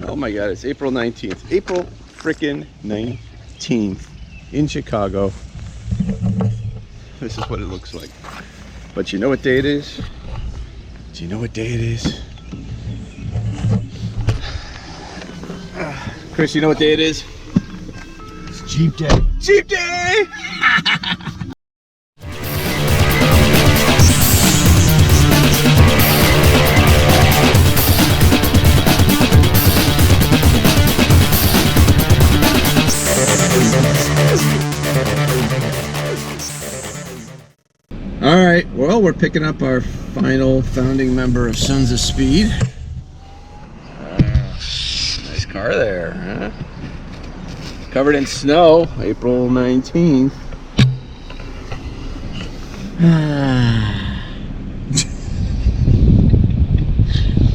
Oh my God, it's April 19th. April frickin' 19th in Chicago. This is what it looks like. But you know what day it is? Do you know what day it is? Chris, you know what day it is? It's Jeep Day. Jeep Day! All right, well, we're picking up our final founding member of Sons of Speed. Nice car there, huh? Covered in snow, April 19th.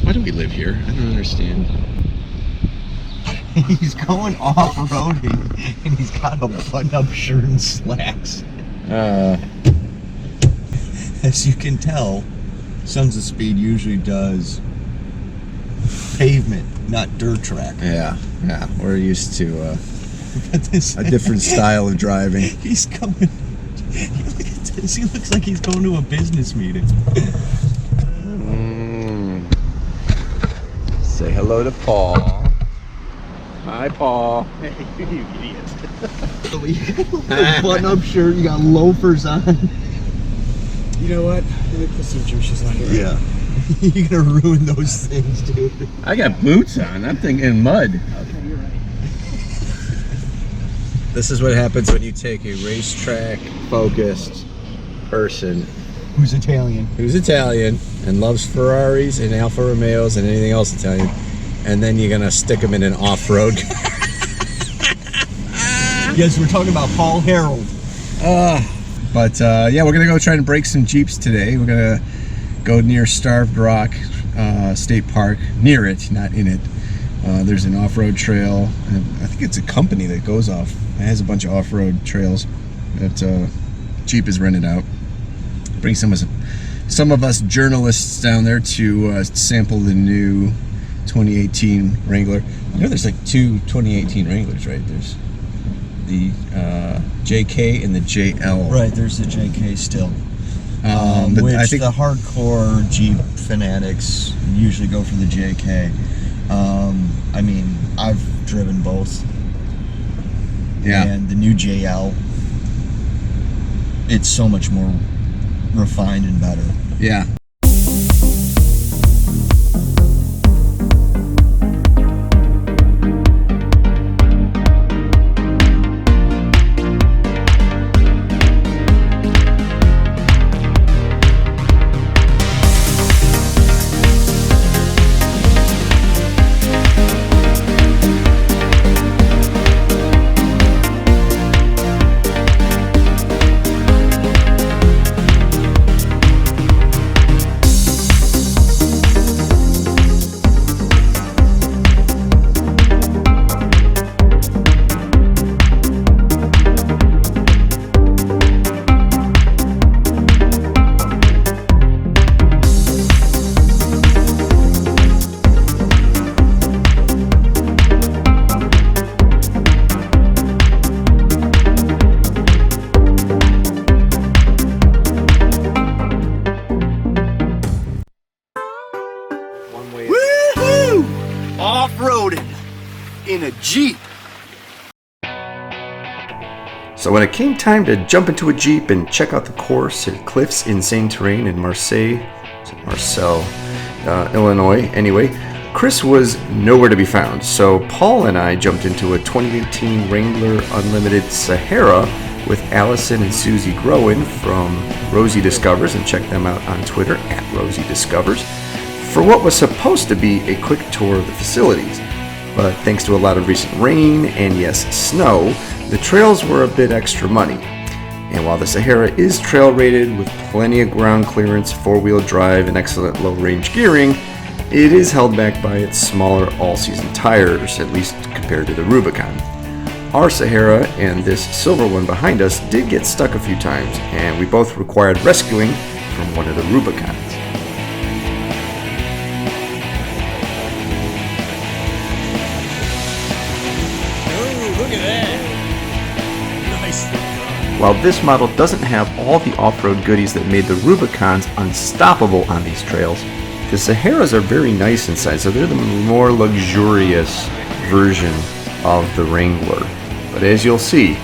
Why do we live here? I don't understand. He's going off-roading and he's got a button-up shirt and slacks. As you can tell, Sons of Speed usually does pavement, not dirt track. Yeah, we're used to a different style of driving. He's coming. Look at this. He looks like he's going to a business meeting. Say hello to Paul. Hi, Paul. Hey, you idiot. You got a button-up shirt, you got loafers on. You know what? Let me put some juices on here. Yeah. You're gonna ruin those things, dude. I got boots on. I'm thinking mud. Okay, you're right. This is what happens when you take a racetrack focused person Who's Italian? and loves Ferraris and Alfa Romeos and anything else Italian, and then you're gonna stick them in an off-road. Yes, we're talking about Paul Harold. But yeah, we're gonna go try and break some Jeeps today. We're gonna go near Starved Rock State Park, near it, not in it. There's an off-road trail, and I think it's a company that goes off. It has a bunch of off-road trails that Jeep is rented out. Bring some of us journalists down there to sample the new 2018 Wrangler. You know, there's like two 2018 Wranglers, right? There's the JK and the JL. Right, there's the JK still. But Which I think the hardcore Jeep fanatics usually go for the JK. I mean, I've driven both. yeah. And the new JL, it's so much more refined and better. Yeah. Off-roading in a Jeep. So when it came time to jump into a Jeep and check out the course at Cliff's Insane Terrain in Marseille, Illinois, anyway, Chris was nowhere to be found. So Paul and I jumped into a 2018 Wrangler Unlimited Sahara with Allison and Susie Groen from Rosie Discovers, and check them out on Twitter at Rosie Discovers, for what was supposed to be a quick tour of the facilities. But thanks to a lot of recent rain and yes, snow, the trails were a bit extra money. And while the Sahara is trail rated with plenty of ground clearance, four-wheel drive, and excellent low-range gearing, it is held back by its smaller all-season tires, at least compared to the Rubicon. Our Sahara and this silver one behind us did get stuck a few times, and we both required rescuing from one of the Rubicons. while this model doesn't have all the off-road goodies that made the Rubicons unstoppable on these trails, the Saharas are very nice inside, so they're the more luxurious version of the Wrangler. But as you'll see,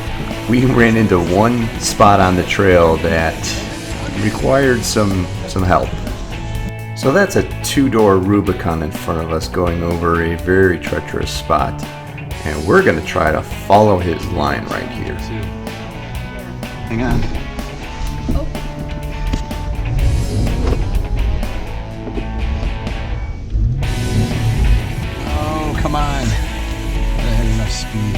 we ran into one spot on the trail that required some help. So that's a two-door Rubicon in front of us going over a very treacherous spot, and we're going to try to follow his line right here. Hang on. Oh, come on. I had enough speed.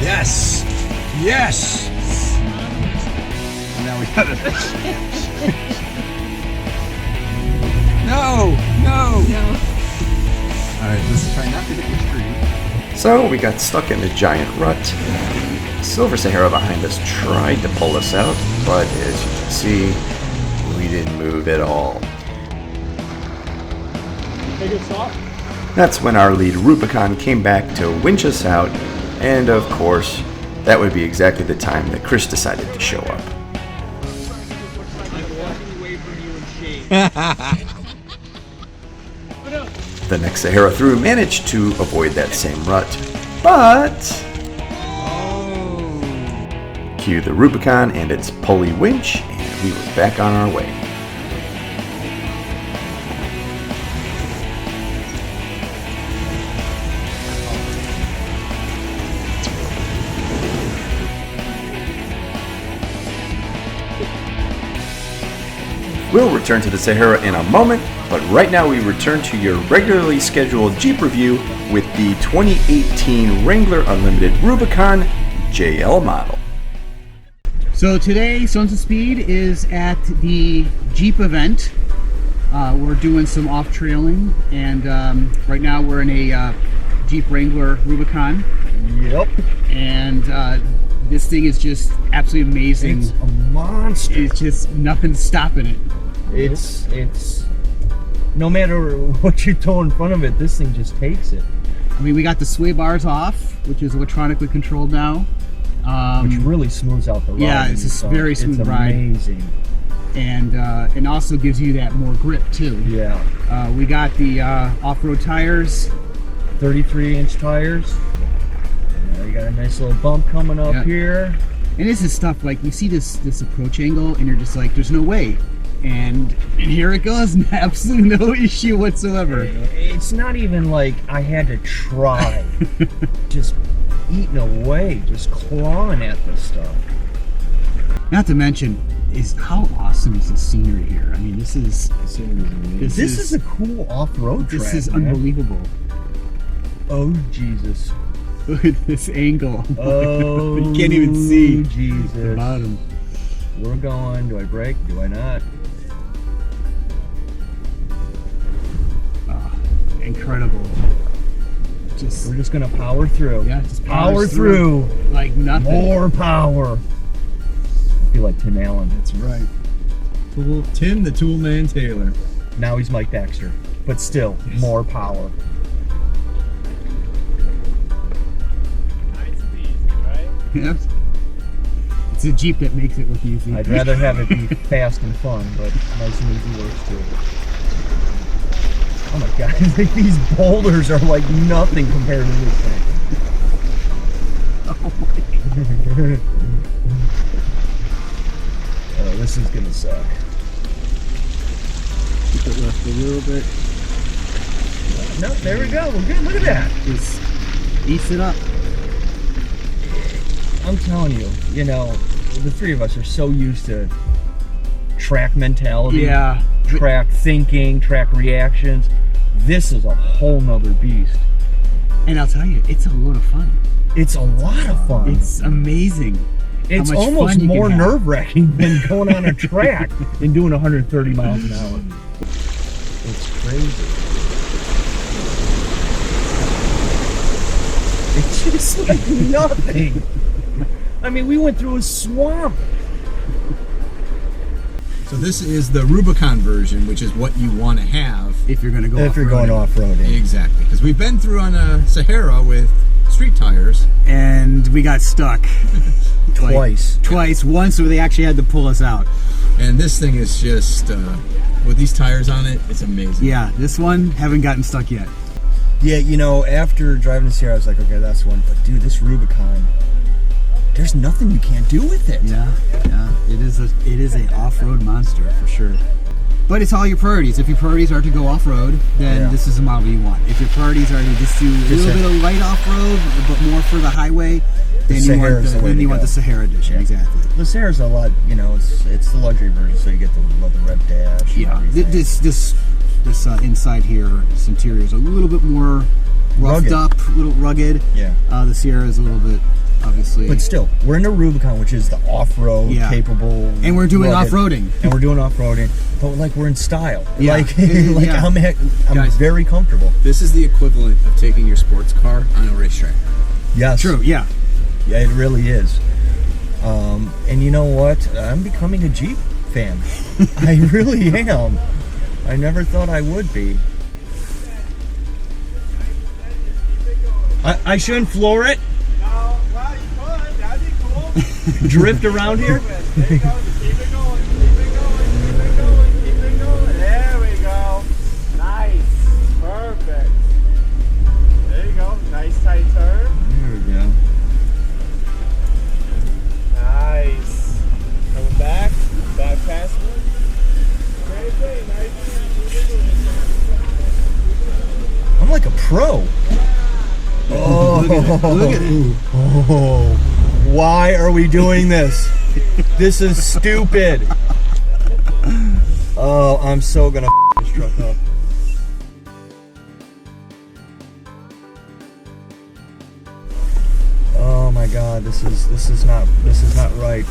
Yes! Yes! And now we got it. No! No! Alright, let's try not to hit your screen. So we got stuck in a giant rut. Silver Sahara behind us tried to pull us out, but as you can see, we didn't move at all. Take it soft. That's when our lead Rubicon came back to winch us out, and of course, that would be exactly the time that Chris decided to show up. The next Sahara through managed to avoid that same rut, but cue the Rubicon and its pulley winch, and we were back on our way. We'll return to the Sahara in a moment, but right now we return to your regularly scheduled Jeep review with the 2018 Wrangler Unlimited Rubicon JL model. So today, Sons of Speed is at the Jeep event. We're doing some off-trailing, and right now we're in a Jeep Wrangler Rubicon. Yep. And this thing is just absolutely amazing. It's a monster. It's just nothing's stopping it. It's no matter what you throw in front of it, this thing just takes it. I mean, we got the sway bars off, which is electronically controlled now. Which really smoods out the ride. Yeah, it's just very smooth ride. It's amazing. And also gives you that more grip too. Yeah. We got the off-road tires. 33-inch tires. You got a nice little bump coming up here. And this is stuff like you see this approach angle, and you're just like, there's no way. And here it goes, absolutely no issue whatsoever. It's not even like I had to try. Just eating away, just clawing at this stuff. Not to mention, is how awesome is the scenery here. I mean, this is a cool off-road track. This is man. unbelievable. Oh Jesus! Look at this angle. Oh, you can't even see Jesus. the bottom. We're going. Do I brake? Do I not? Incredible. We're just gonna power through. Yeah, just power through like nothing. More power. I feel like Tim Allen. That's right. Tim the Toolman Taylor. Now he's Mike Baxter, but still more power. Nice and easy, right? Yes. It's a Jeep that makes it look easy. I'd rather have it be fast and fun, but nice and easy works too. Oh my God, like these boulders are like nothing compared to this thing. Oh my God. Oh, this is gonna suck. Keep it left a little bit. No, there we go. We're good. Look at that. Just ease it up. I'm telling you, you know, the three of us are so used to track mentality, track thinking, track reactions. This is a whole nother beast. And I'll tell you, it's a lot of fun. It's a lot of fun. It's amazing. It's almost more nerve-wracking than going on a track and doing 130 miles an hour. It's crazy. It's just like nothing. I mean, we went through a swamp. So this is the Rubicon version, which is what you want to have if you're going to go if you're going off-roading. Exactly, because we've been through on a Sahara with street tires, and we got stuck twice. Once where they actually had to pull us out. And this thing is just with these tires on it, it's amazing. Yeah, this one haven't gotten stuck yet. Yeah, you know, after driving this here, I was like, okay, that's one. But dude, this Rubicon, there's nothing you can't do with it. Yeah, it is a off-road monster for sure. But it's all your priorities. If your priorities are to go off-road, then this is the model you want. If your priorities are to just do a little bit of light off-road, but more for the highway, then you want the Sahara edition. Yeah. Exactly. The Sahara's a lot, you know, it's the luxury version, so you get the red dash. Yeah, this inside here, this interior is a little bit more roughed up, a little rugged. Yeah. The Sierra is a little bit, obviously. But still, we're in a Rubicon, which is the off-road capable. And we're doing off-roading. And we're doing off-roading, but like we're in style. Yeah. I'm very comfortable. This is the equivalent of taking your sports car on a racetrack. Yes. True. Yeah. Yeah, it really is. And you know what? I'm becoming a Jeep fan. I really am. I never thought I would be. I shouldn't floor it? No, well, you could. That'd be cool. Drift around here? There you go. Keep it going. Keep it going. Keep it going. Keep it going. There we go. Nice. Perfect. There you go. Nice tight turn. There we go. Nice. Coming back. Back past one. Great thing. Nice. I'm like a pro. Oh, Look at it. Oh, why are we doing this? This is stupid. Oh, I'm so gonna this truck up. Oh my God, this is not right.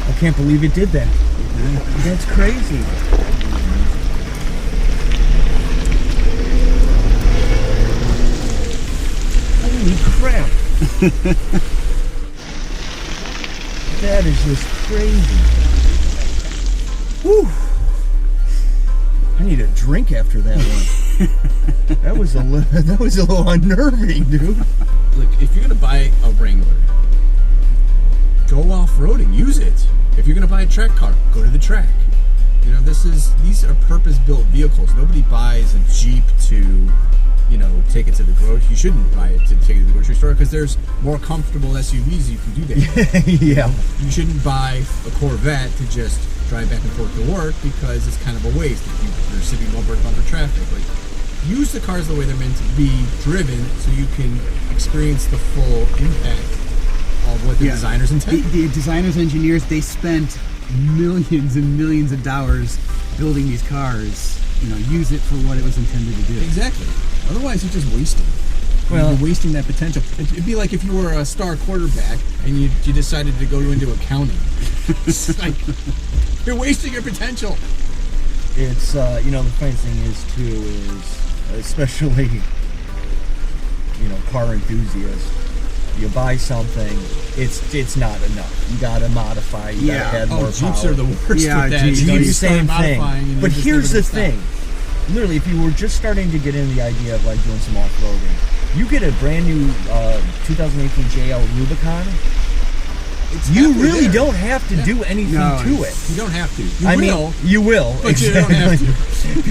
I can't believe it did that. That's crazy. Holy crap. That is just crazy. Whew. I need a drink after that one. That was a little unnerving, dude. Look, if you're gonna buy a Wrangler, go off-roading, use it. If you're gonna buy a track car, go to the track. You know, these are purpose-built vehicles. Nobody buys a Jeep to, you know, take it to the grocery. You shouldn't buy it to take it to the grocery store because there's more comfortable SUVs you can do that. Yeah. You shouldn't buy a Corvette to just drive back and forth to work because it's kind of a waste if you're sitting bumper to bumper traffic. Like, use the cars the way they're meant to be driven so you can experience the full impact of what the designers intended. The designers, engineers, they spent millions and millions of dollars building these cars. You know, use it for what it was intended to do. Exactly. Otherwise, you're just wasting. Well, you're wasting that potential. It'd be like if you were a star quarterback and you decided to go into accounting. It's like, you're wasting your potential. It's you know, the funny thing is too is especially, you know, car enthusiasts. You buy something, it's not enough. You gotta modify. You gotta add more Jeeps power. are the worst with that. Jeeps, same thing. But just here's the never thing. Literally, if you were just starting to get into the idea of like doing some off-roading, you get a brand new 2018 JL Rubicon. You really don't have to do anything to it. You don't have to. You will. But you don't have to.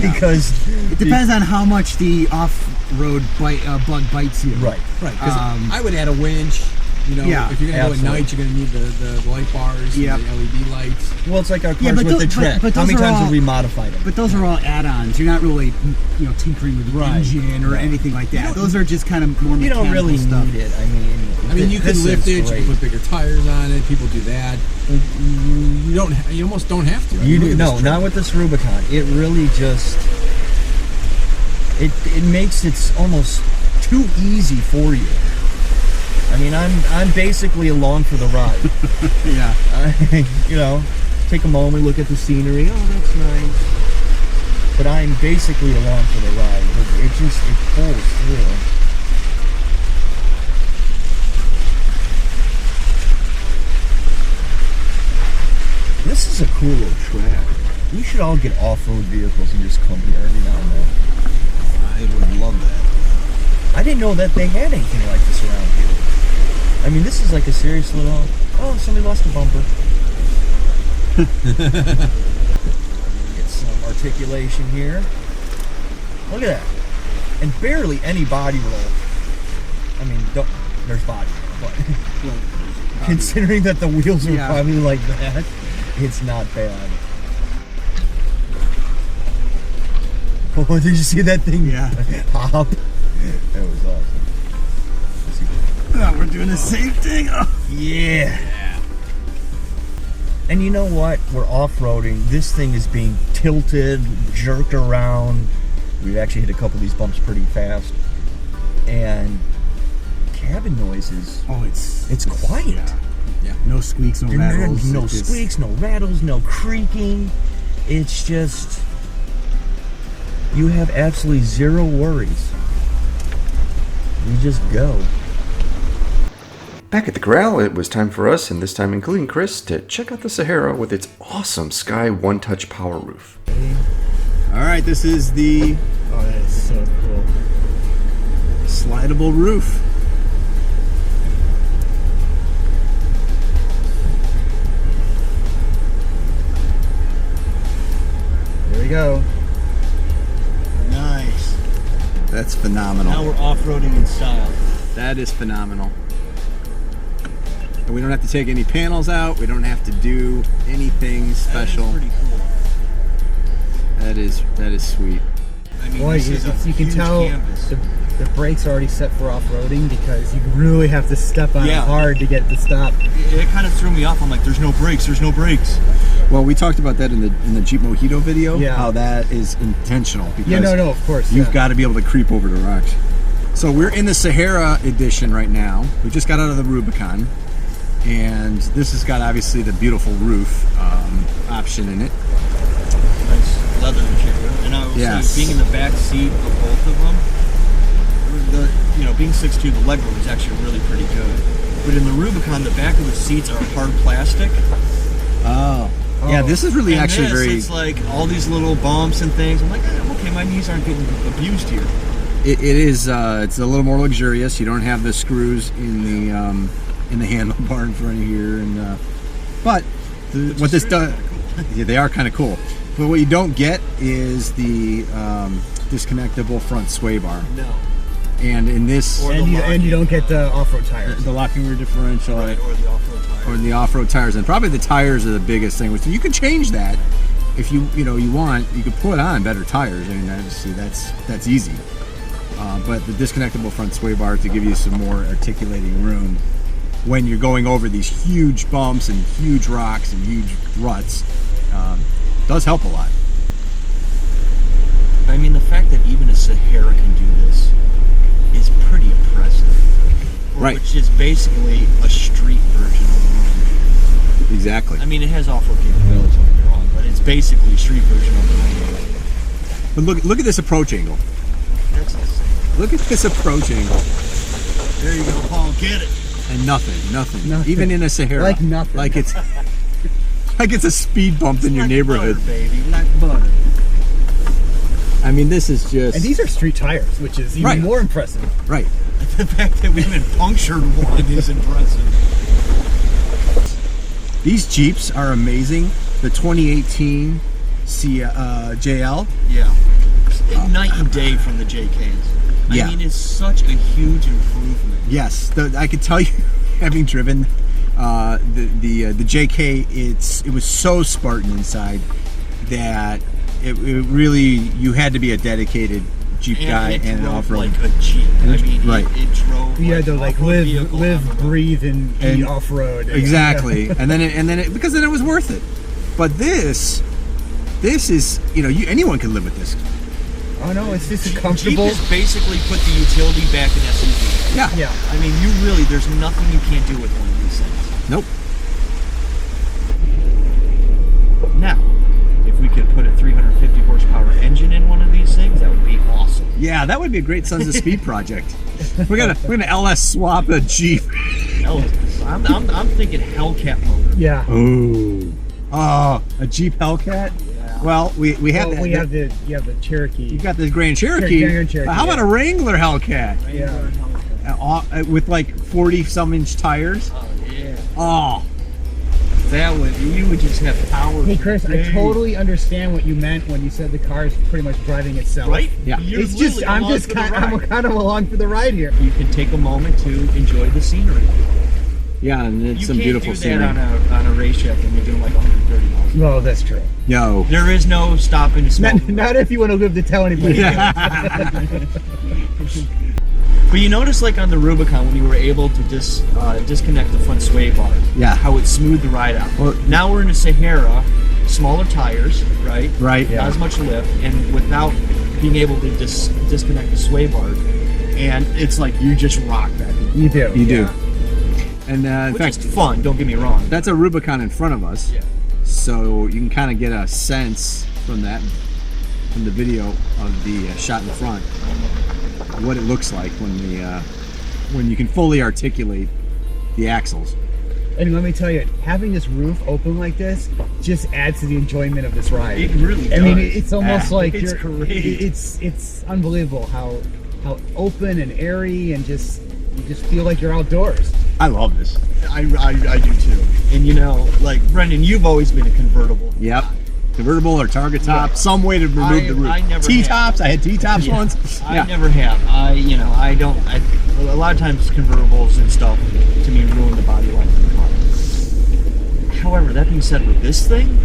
Because it depends on how much the off-road bug bites you. Right. Right. Because I would add a winch. You know, if you're going to go at night, you're going to need the light bars and the LED lights. Well, it's like our cars with the Trek. How many times have we modified them? But those are all add-ons. You're not really, you know, tinkering with the engine or anything like that. Those are just kind of more mechanical stuff. You don't really stuff. need it. I mean, you can lift it. You can put bigger tires on it. People do that. You don't. You almost don't have to. You do, no, not with this Rubicon. It really just it makes it almost too easy for you. I I mean, I'm basically along for the ride. Yeah. You know, take a moment, look at the scenery. Oh, that's nice. But I'm basically along for the ride. It pulls through. This is a cool little track. We should all get off-road vehicles and just come here every now and then. I would love that. I didn't know that they had anything like this around here. I mean, this is like a serious little... Oh, somebody lost a bumper. Get some articulation here. Look at that. And barely any body roll. I mean, there's body roll, but considering that the wheels are probably like that, it's not bad. Oh, did you see that thing? Yeah. Hop. That was awesome. Oh, we're doing the same thing. Oh. Yeah. And you know what? We're off-roading. This thing is being tilted, jerked around. We've actually hit a couple of these bumps pretty fast. And cabin noises. Oh, it's quiet. Yeah. No squeaks, no rattles. No squeaks, no rattles, no creaking. It's just... You have absolutely zero worries. You just go. Back at the corral, it was time for us, and this time including Chris, to check out the Sahara with its awesome Sky One-Touch power roof. All right, this is the Oh, that is so cool. slidable roof. There we go. Nice. That's phenomenal. Now we're off-roading in style. That is phenomenal. And we don't have to take any panels out. We don't have to do anything special. That is pretty cool. That is sweet. I mean, Boy, this is a you can huge tell canvas. the brakes are already set for off-roading because you really have to step on it hard to get it to stop. It kind of threw me off. I'm like, there's no brakes. There's no brakes. Well, we talked about that in the Jeep Mojito video. Yeah. How that is intentional because Yeah, no, of course. you've got to be able to creep over the rocks. So we're in the Sahara edition right now. We just got out of the Rubicon, and this has got obviously the beautiful roof option in it. Nice leather material. And I will say, being in the back seat of both of them, being 6'2", the leg room is actually really pretty good. But in the Rubicon, the back of the seats are hard plastic. Oh. Yeah, this is really And actually this, very... It's like all these little bumps and things. I'm like, okay, my knees aren't getting abused here. It is. It's a little more luxurious. You don't have the screws in the handlebar in front of here, and but what this does, yeah, they are kind of cool. But what you don't get is the disconnectable front sway bar. No. And in this, And you don't get the off-road tires. the locking rear differential, Right, or the off-road tire. or the off-road tires, and probably the tires are the biggest thing. Which you can change that if you want. You could put on better tires. I mean, obviously that's easy. But the disconnectable front sway bar to give you some more articulating room when you're going over these huge bumps and huge rocks and huge ruts does help a lot. I mean, the fact that even a Sahara can do this is pretty impressive. Right. Which is basically a street version of the Wrangler. Exactly. I mean, it has off-road capabilities, don't get me wrong, but it's basically a street version of the Wrangler. But look at this approach angle. That's insane. Look at this approach angle. There you go, Paul. Get it. And nothing. Nothing. Even in a Sahara. Like nothing. Like it's like it's a speed bump in your Like neighborhood. butter, baby. Like butter. I mean, this is just... And these are street tires, which is even Right. more impressive. Right. The fact that we even punctured one is impressive. These Jeeps are amazing. The 2018 JL. Yeah. Night and day from the JKs. Yeah. I mean, it's such a huge improvement. Yes, I could tell you, having driven the JK, it was so Spartan inside that it really, you had to be a dedicated Jeep guy it and drove off-road. like a Jeep. I mean, Right. it drove You like had to an like off-road vehicle live, on the road. breathe, and eat And- off-road. Exactly, and then because then it was worth it. But this is, anyone can live with this. Oh no, it's just a Jeep comfortable. has basically put the utility back in SUV. Yeah. Yeah. I mean, you really, there's nothing you can't do with one of these things. Nope. Now, if we could put a 350 horsepower engine in one of these things, that would be awesome. Yeah, that would be a great Sons of Speed project. We're gonna LS swap a Jeep. I'm thinking Hellcat motor. Yeah. Ooh. Oh, a Jeep Hellcat? Yeah. Well, we have that. We have the Cherokee. You got the Grand Cherokee. Grand Cherokee, How about a Wrangler Hellcat? Yeah. With like 40-some-inch tires? Oh, yeah. Oh. That would, you would just have power. Hey Chris, I totally understand what you meant when you said the car is pretty much driving itself. Right? Yeah. You're It's just really I'm along just for the kind ride. I'm kind of along for the ride here. You can take a moment to enjoy the scenery. Yeah, and it's some beautiful You scenery. can't do that on a racetrack when you're doing like 130 miles. Well, that's true. Yo. There is no stopping to smoke. Not if you want to live to tell anybody. But you notice, like on the Rubicon, when you were able to disconnect the front sway bar, Yeah. how it smoothed the ride out. Well- Now we're in a Sahara, smaller tires, right? Right. Not as much lift, and without being able to disconnect the sway bar, and it's like you just rock that. You do. You do. And in Which fact, is fun. Don't get me wrong. that's a Rubicon in front of us. Yeah. So you can kind of get a sense from that, from the video of the shot in the front, what it looks like when you can fully articulate the axles. And let me tell you, having this roof open like this just adds to the enjoyment of this ride. It really does. I mean, it's almost like it's you're. great. It's unbelievable how open and airy and you just feel like you're outdoors. I love this. I do too. And you know, like Brendan, you've always been a convertible. Yep. Convertible or target top, some way to remove the roof. I never T-tops, I had T-tops once. I never have. A lot of times convertibles and stuff to me ruin the body life of the car. However, that being said, with this thing,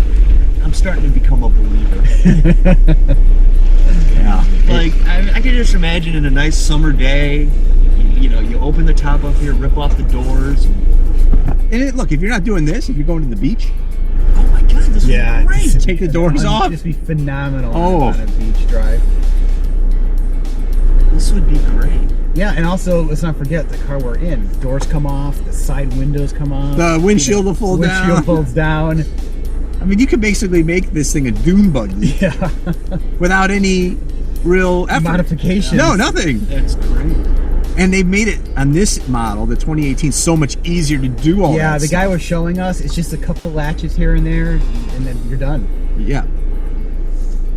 I'm starting to become a believer. Yeah. Like I can just imagine in a nice summer day, you open the top up here, rip off the doors. And look, if you're not doing this, if you're going to the beach, Oh my God, this Yeah, is great. take the doors off. It'd just be phenomenal Oh. on a beach drive. This would be great. Yeah, and also let's not forget the car we're in. Doors come off, the side windows come off. The windshield will fold down. Windshield folds down. I mean, you could basically make this thing a dune buggy Yeah. without any real effort. Modifications. No, nothing. That's great. And they've made it on this model, the 2018, so much easier to do all that. Yeah, the guy stuff. was showing us. It's just a couple latches here and there, and then you're done. Yeah.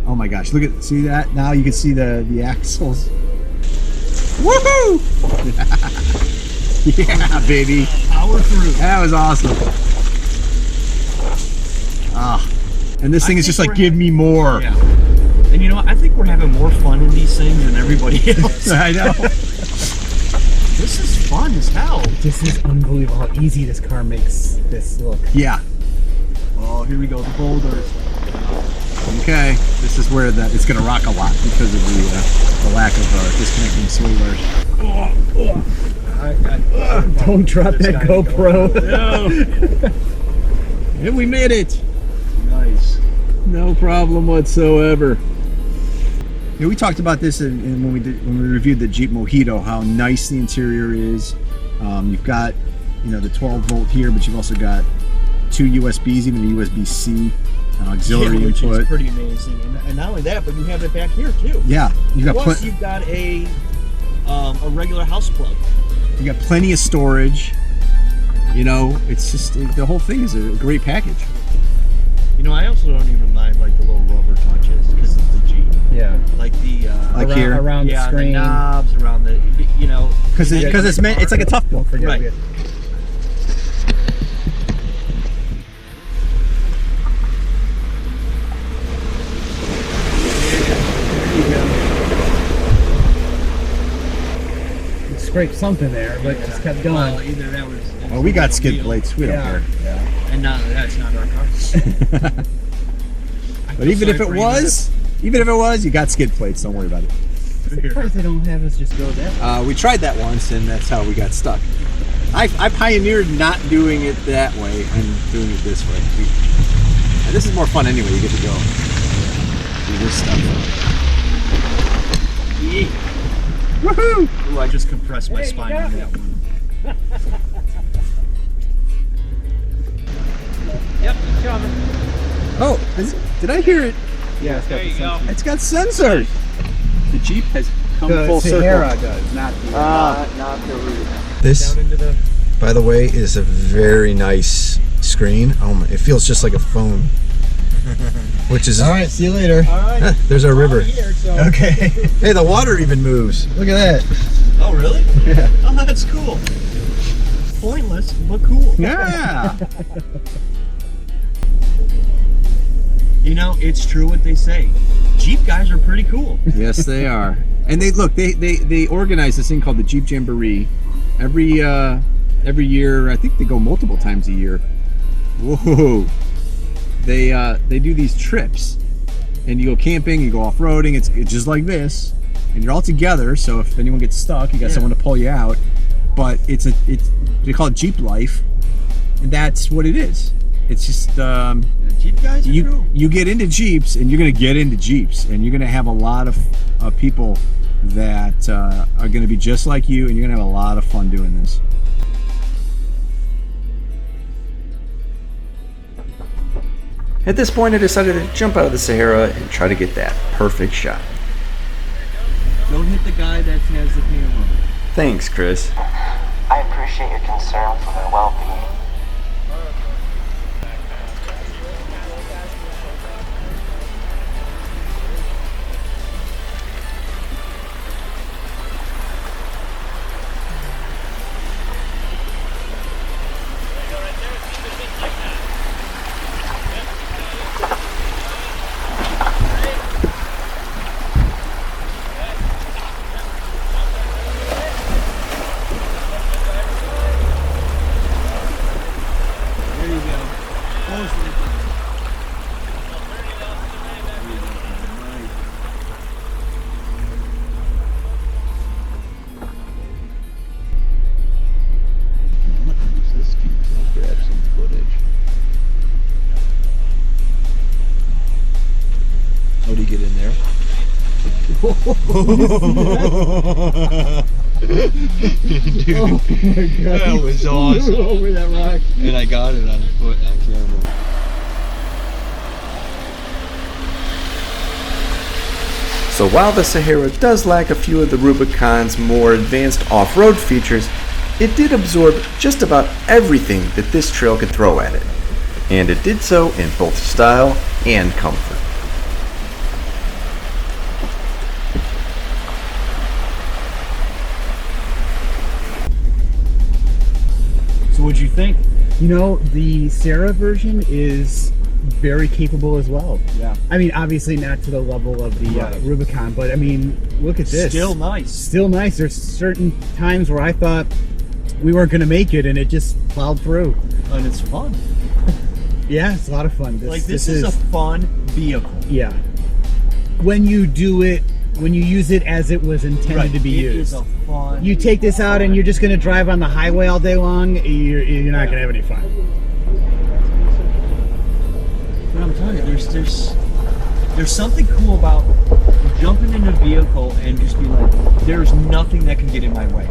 Oh my gosh! See that? Now you can see the axles. Woohoo! Yeah, baby. Power through. That was awesome. Ah, and this thing is just like, give me more. Yeah. And you know what? I think we're having more fun in these things than everybody else. I know. This is fun as hell. This is unbelievable how easy this car makes this look. Yeah. Oh, here we go. The boulders. Okay. This is where it's going to rock a lot because of the lack of disconnecting sway bars. Don't drop that GoPro. And we made it. Nice. No problem whatsoever. Yeah, we talked about this when we reviewed the Jeep Mojito, how nice the interior is. You've got the 12 volt here, but you've also got 2 USBs, even a USB-C auxiliary which input. is pretty amazing. And not only that, but you have it back here too. Yeah, you got Plus, you've got a regular house plug. you got plenty of storage. It's just the whole thing is a great package. I also don't even mind like the little rubber touches because it's the Jeep. Yeah. Like the Like around, here, around the the screen. knobs around the because it's meant. It's like a tough Don't book. forget Right. it. Scraped something there, but just kept going. Well, either that was. Oh, we got skid plates. We don't Yeah. care. And that's not our car. But even if it was, you got skid plates. Don't worry about it. Surprised they don't have us just go that way. We tried that once, and that's how we got stuck. I pioneered not doing it that way and doing it this way. And this is more fun anyway. You get to go do this stuff. Woohoo! Ooh, I just compressed my spine on that one. Yep, it's coming. Oh, did I hear it? Yeah, it's got There you go. It's got sensors. The Jeep has come the full Sahara circle. does, not the. Not the Rubicon. This, Down into the. by the way, is a very nice screen. Oh my, it feels just like a phone. Which is All right, see you later. All right. there's our river. Here, so. Okay. Hey, the water even moves. Look at that. Oh, really? Yeah. Oh, that's cool. Pointless, but cool. Yeah. You know, it's true what they say. Jeep guys are pretty cool. Yes, they are. And they organize this thing called the Jeep Jamboree every year. I think they go multiple times a year. Whoa. They do these trips, and you go camping, you go off-roading. It's just like this, and you're all together. So if anyone gets stuck, you got someone to pull you out. But they call it Jeep life, and that's what it is. It's just Jeep guys are cool. you get into Jeeps, and you're gonna get into Jeeps, and you're gonna have a lot of people that are gonna be just like you, and you're gonna have a lot of fun doing this. At this point, I decided to jump out of the Sahara and try to get that perfect shot. Don't hit the guy that has the camera. Thanks, Chris. I appreciate your concern for their well-being. There you go. Close it. This Jeep will grab some footage. How do you get in there? That was awesome. Over that rock. And I got it on foot on camera. So while the Sahara does lack a few of the Rubicon's more advanced off-road features, it did absorb just about everything that this trail could throw at it. And it did so in both style and comfort. So what'd you think? You know, the Sahara version is very capable as well. Yeah. I mean, obviously not to the level of the Rubicon, but I mean, look at this. Still nice. Still nice. There's certain times where I thought we weren't going to make it, and it just plowed through. And it's fun. Yeah, it's a lot of fun. This is a fun vehicle. yeah. When you do it, when you use it as it was intended to be It used. is a fun. You take this out and you're just going to drive on the highway all day long, you're not going to have any fun. But I'm telling you, there's something cool about jumping in a vehicle and just be like, there's nothing that can get in my way.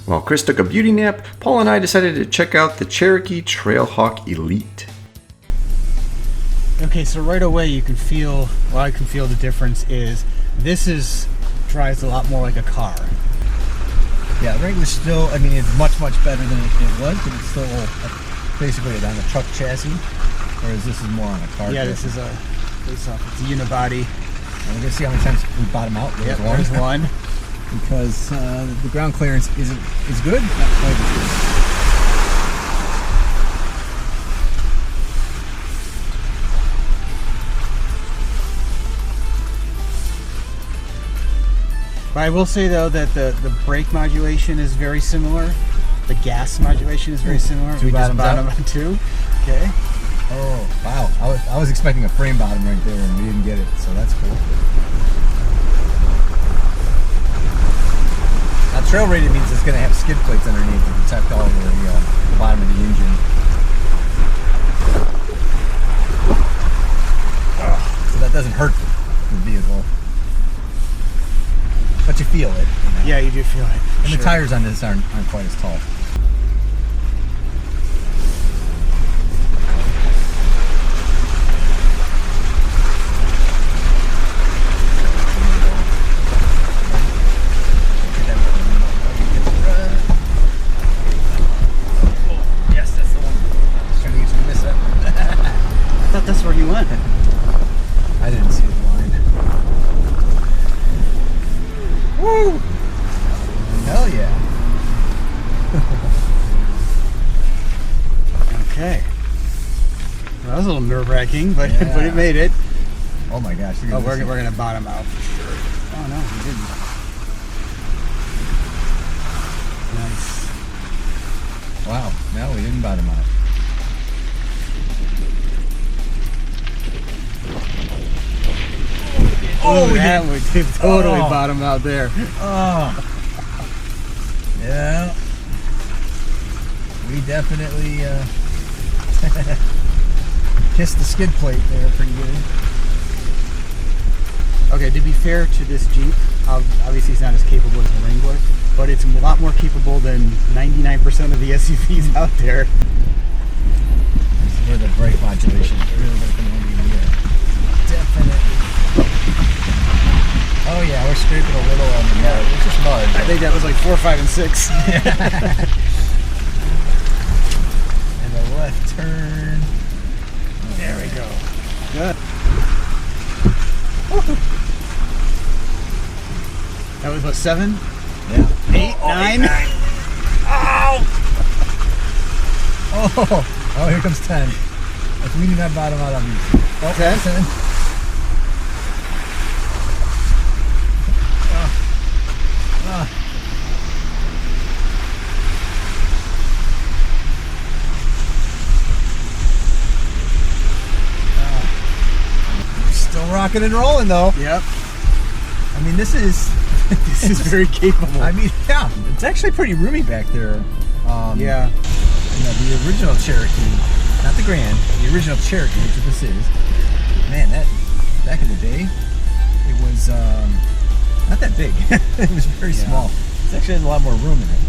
While Chris took a beauty nap, Paul and I decided to check out the Cherokee Trailhawk Elite. Okay, so right away you can feel, I can feel the difference is this drives a lot more like a car. Yeah, Wrangler still, I mean, it's much, much better than it was, but it's still basically on a truck chassis, whereas this is more on a car Yeah, chassis. this is it's a unibody. And we're going to see how many times we bottom out. Yep, there's one. Because the ground clearance is good, not quite as good. But I will say though that the brake modulation is very similar. The gas modulation is very similar. Two We just bottoms bottom out? on two. Okay. Oh, wow. I was expecting a frame bottom right there, and we didn't get it, so that's cool. Now, trail-rated means it's going to have skid plates underneath to protect all the bottom of the engine. So that doesn't hurt the vehicle. but you feel it. Yeah, you do feel it. And the tires on this aren't quite as tall. I thought that's where you went. I didn't see the line. Woo! Hell yeah. Okay. Well, that was a little nerve-wracking, but Yeah. but it made it. Oh my gosh. Oh, we're gonna bottom out for sure. Oh no, we didn't. Nice. Wow. No, we didn't bottom out. Oh, yeah, we did totally Oh. bottom out there. Oh. Yeah. We definitely kissed the skid plate there pretty good. Okay, to be fair to this Jeep, obviously it's not as capable as the Wrangler, but it's a lot more capable than 99% of the SUVs out there. This is where the brake modulation is really going to come in here. Definitely. Oh yeah, we're scraping a little on the mud. It's just mud. I think that was like 4, 5, and 6. And a left turn. There we go. Good. That was what, 7? Yeah. 8, 9? Oh, here comes 10. If we do not bottom out, I'm easy. Oh, 10. Still rocking and rolling though. Yep. I mean, this is very capable. I mean, yeah, it's actually pretty roomy back there. Yeah. You know, the original Cherokee, not the Grand, the original Cherokee, which this is. Man, that back in the day, it was not that big. It was very small. It actually has a lot more room in it.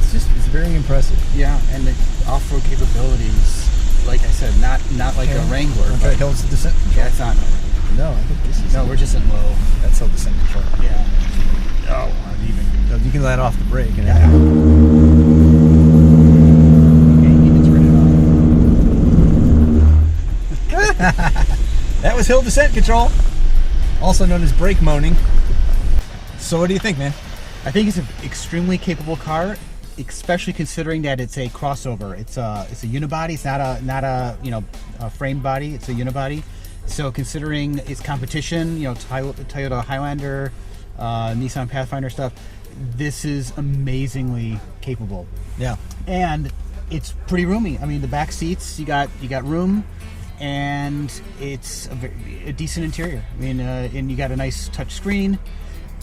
It's very impressive. Yeah, and the off-road capabilities, like I said, not like a Wrangler. I'm trying to hills descent control. Yeah, it's not. No, I think this is. No, we're just in low. That's hill descent control. Yeah. Oh, uneven. So you can let off the brake and Okay, you can turn it off. that was hill descent control, also known as brake moaning. So what do you think, man? I think it's an extremely capable car, especially considering that it's a crossover. It's a unibody. It's not a frame body. It's a unibody. So considering its competition, Toyota Highlander, Nissan Pathfinder stuff, this is amazingly capable. Yeah. And it's pretty roomy. I mean, the back seats, you got room, and it's a decent interior. I mean, and you got a nice touch screen.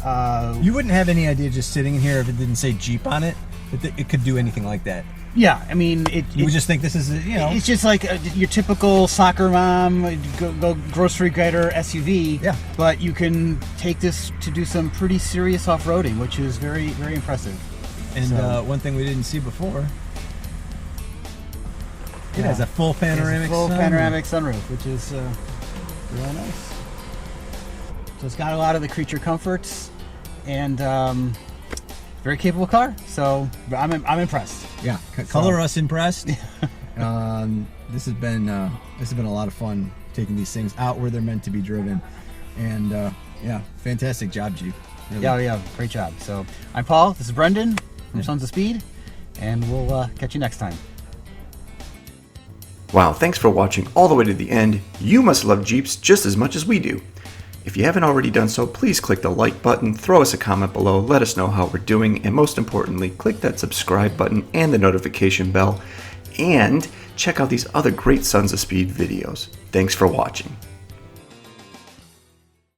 You wouldn't have any idea just sitting in here if it didn't say Jeep on it, that it could do anything like that. Yeah, I mean, You would just think this is, it's just like your typical soccer mom, go grocery getter SUV. Yeah. But you can take this to do some pretty serious off-roading, which is very, very impressive. And one thing we didn't see before, it has a full panoramic sunroof, which is really nice. So it's got a lot of the creature comforts, and very capable car. So I'm impressed. Yeah, color us impressed. This has been a lot of fun taking these things out where they're meant to be driven, and yeah, fantastic job, Jeep. Really. Yeah, great job. So I'm Paul. This is Brendan from Sons of Speed, and we'll catch you next time. Wow, thanks for watching all the way to the end. You must love Jeeps just as much as we do. If you haven't already done so, please click the like button, throw us a comment below, let us know how we're doing, and most importantly, click that subscribe button and the notification bell, and check out these other great Sons of Speed videos. Thanks for watching.